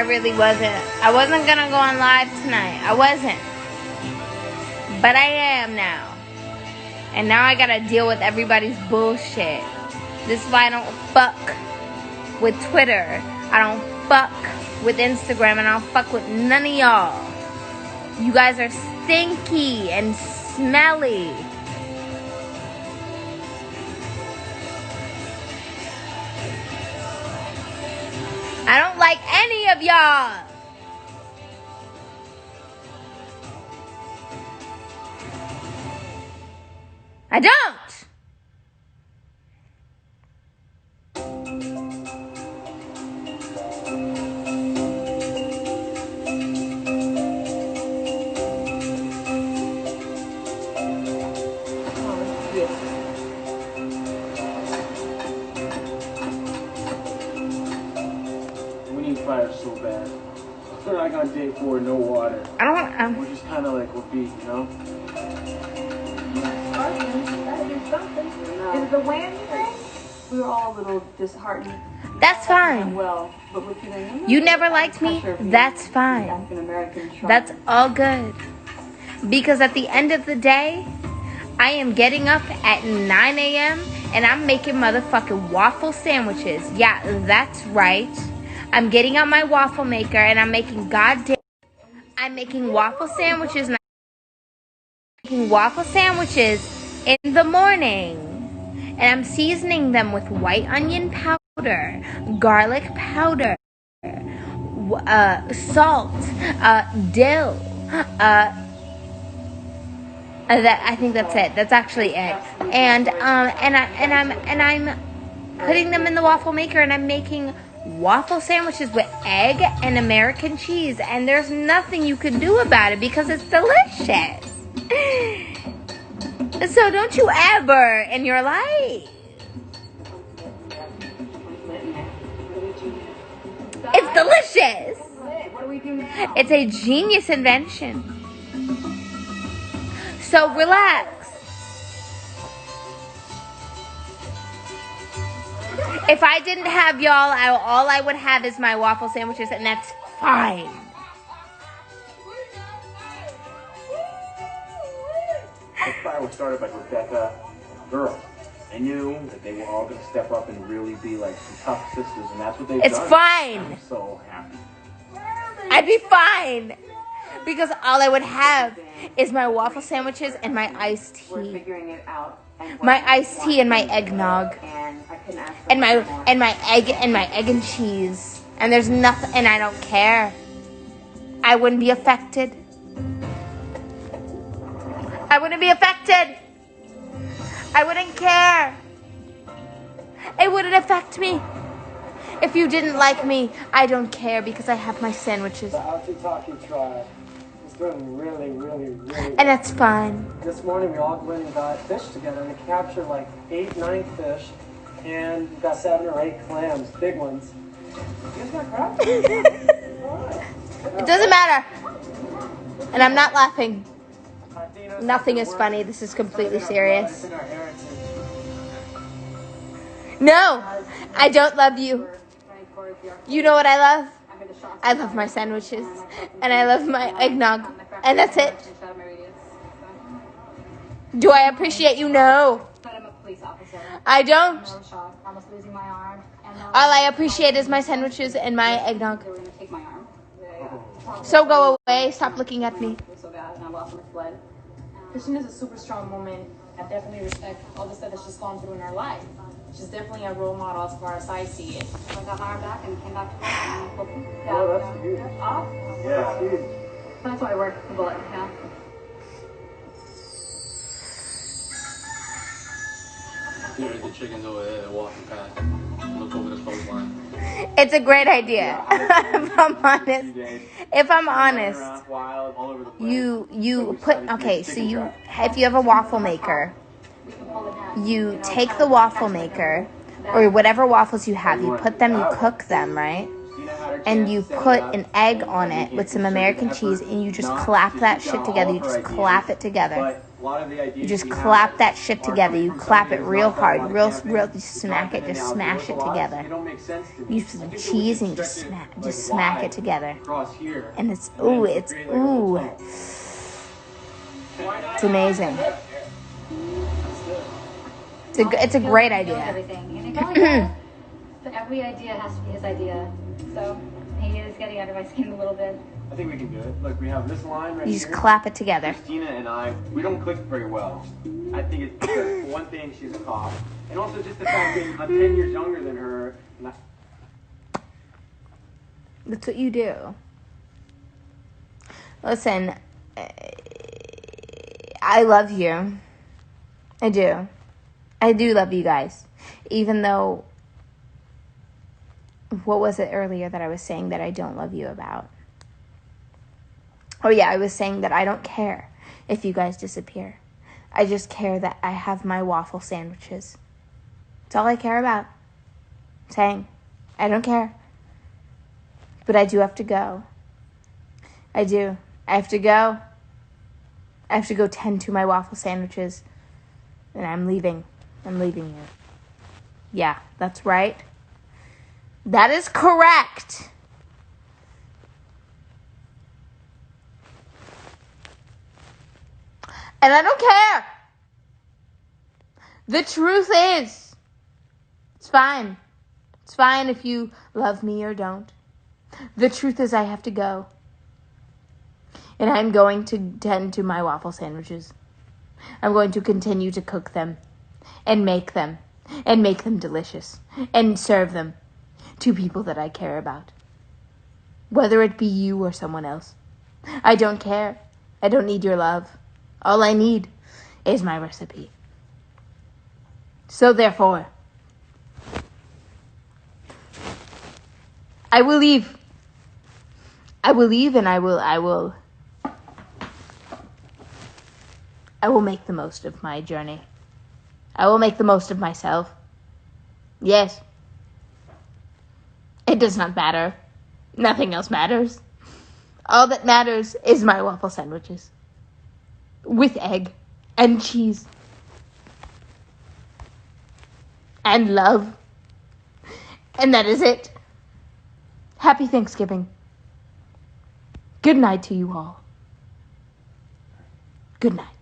really wasn't. I wasn't gonna go on live tonight. I wasn't. But I am now. And now I gotta deal with everybody's bullshit. This is why I don't fuck with Twitter. I don't fuck with Instagram. And I don't fuck with none of y'all. You guys are stinky and smelly. I don't like any of y'all. I don't. Fire so bad. We're like on day 4, no water. I don't want. We're just kind of like we're beat, you know. Is it the whammy thing? We were all a little disheartened. That's fine. Well, but we're feeling. You never liked me. That's fine. That's all good. Because at the end of the day, I am getting up at 9 a.m. and I'm making motherfucking waffle sandwiches. Yeah, that's right. I'm getting out my waffle maker and I'm making I'm making waffle sandwiches. And I'm making waffle sandwiches in the morning. And I'm seasoning them with white onion powder, garlic powder, salt, dill. I think that's it. That's actually it. And I'm putting them in the waffle maker and I'm making waffle sandwiches with egg and American cheese, and there's nothing you can do about it because it's delicious. So don't you ever in your life. It's delicious. It's a genius invention. So relax. If I didn't have y'all, all I would have is my waffle sandwiches, and that's fine. The fire was started by Rebecca girls. I knew that they were all going to step up and really be like some tough sisters, and that's what they've done. It's fine. I'm so happy. I'd be fine. Because all I would have is my waffle sandwiches and my iced tea. We're figuring it out. My iced tea and my eggnog. And my egg and cheese. And there's nothing, and I don't care. I wouldn't be affected. I wouldn't be affected. I wouldn't care. It wouldn't affect me. If you didn't like me, I don't care because I have my sandwiches. The Talkie tribe is doing really and that's fine. This morning we all went and got fish together and we captured like 8-9 fish and we got 7 or 8 clams, big ones. You guys got crap? It doesn't matter. And I'm not laughing. Nothing is funny. This is completely serious. No, I don't love you. You know what I love? I love my sandwiches. And I love my eggnog. And that's it. Do I appreciate you? No. I don't. All I appreciate is my sandwiches and my eggnog. So go away. Stop looking at me. Christian is a super strong woman. I definitely respect all the stuff that she's gone through in her life. She's definitely a role model as far as I see it. I got my arm back and came back to work. Oh, that's huge. Off? Yeah, it's huge. That's why I work the bullet, yeah. There's the chickens over there walking past. Look over the clothesline. It's a great idea. If I'm honest, you put, okay, so if you have a waffle maker, you take the waffle maker or whatever waffles you have, you put them, you cook them, right? And you put an egg on it with some American cheese and you just clap that shit together. You just clap it together. a lot of the ideas You just we have clap that shit are together. coming You from clap somebody it who's real not done a hard. lot of Real, camping. just smack it. And Just now smash doing it a lot, together. It don't make sense to me. Use some I think that we cheese should and just stretch it, smack, like, just smack it wide together. across here. And it's, And then ooh, we it's, create, like, a little ooh. tunnel. It's amazing. It's a great idea. Everything. And he probably does, but every idea has to be his idea. So he is getting under my skin a little bit. I think we can do it. Look, we have this line right You here. just clap it together. Christina and I, we don't click very well. I think it's because, for one thing, she's a cop. And also just the fact that I'm 10 years younger than her. And That's what you do. Listen, I love you. I do. I do love you guys. Even though, what was it earlier that I was saying that I don't love you about? Oh yeah, I was saying that I don't care if you guys disappear. I just care that I have my waffle sandwiches. That's all I care about. Saying, I don't care. But I do have to go. I do. I have to go. I have to go tend to my waffle sandwiches. And I'm leaving. I'm leaving you. Yeah, that's right. That is correct. And I don't care. The truth is, it's fine. It's fine if you love me or don't. The truth is I have to go. And I'm going to tend to my waffle sandwiches. I'm going to continue to cook them and make them delicious and serve them to people that I care about. Whether it be you or someone else. I don't care. I don't need your love. All I need is my recipe. So therefore, I will leave. I will leave and I will make the most of my journey. I will make the most of myself. Yes. It does not matter. Nothing else matters. All that matters is my waffle sandwiches. With egg and cheese. And love. And that is it. Happy Thanksgiving. Good night to you all. Good night.